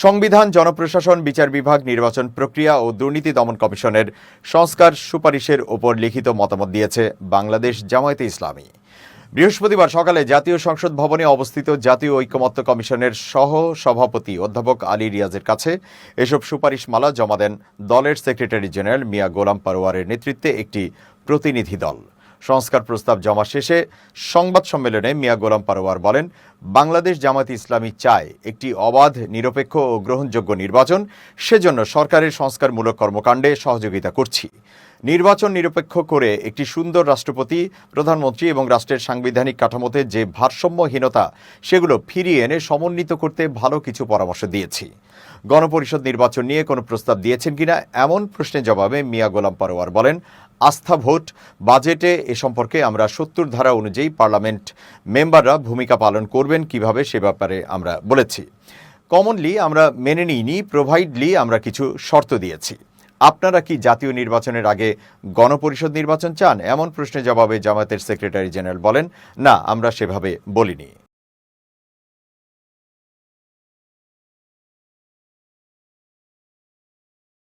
সংবিধান, জনপ্রশাসন, বিচার বিভাগ, নির্বাচন প্রক্রিয়া ও দুর্নীতি দমন কমিশনের সংস্কার সুপারিশের ওপর লিখিত মতামত দিয়েছে বাংলাদেশ জামায়াতে ইসলামী। বৃহস্পতিবার সকালে জাতীয় সংসদ ভবনে অবস্থিত জাতীয় ঐকমত্য কমিশনের সহ সভাপতি অধ্যাপক আলী রিয়াজের কাছে এসব সুপারিশমালা জমা দেন দলের সেক্রেটারি জেনারেল মিয়া গোলাম পারোয়ারের নেতৃত্বে একটি প্রতিনিধি দল। সংস্কার প্রস্তাব জমা শেষে সংবাদ সম্মেলনে মিয়া গোলাম পারোয়ার বলেন, বাংলাদেশ জামায়াতে ইসলামী চায় একটি অবাধ, নিরপেক্ষ ও গ্রহণযোগ্য নির্বাচন। সেজন্য সরকারের সংস্কারমূলক কর্মকাণ্ডে সহযোগিতা করছি। নির্বাচন নিরপেক্ষ করে একটি সুন্দর রাষ্ট্রপতি, প্রধানমন্ত্রী এবং রাষ্ট্রের সাংবিধানিক কাঠামোতে যে ভারসাম্যহীনতা, সেগুলো ফিরিয়ে এনে সমন্বিত করতে ভালো কিছু পরামর্শ দিয়েছি। গণপরিষদ নির্বাচন নিয়ে কোনো প্রস্তাব দিয়েছেন কিনা এমন প্রশ্নের জবাবে মিয়া গোলাম পারোয়ার বলেন, আস্থা ভোট, বাজেটে এ সম্পর্কে আমরা ৭০ ধারা অনুযায়ী পার্লামেন্ট মেম্বাররা ভূমিকা পালন করবেন কিভাবে সে ব্যাপারে আমরা বলেছি। কমনলি আমরা মেনে নিইনি, প্রোভাইডলি আমরা কিছু শর্ত দিয়েছি। আপনারা কি জাতীয় নির্বাচনের আগে গণপরিষদ নির্বাচন চান? এমন প্রশ্নের জবাবে জামায়াতের সেক্রেটারি জেনারেল বলেন, না, আমরা সেভাবে বলিনি।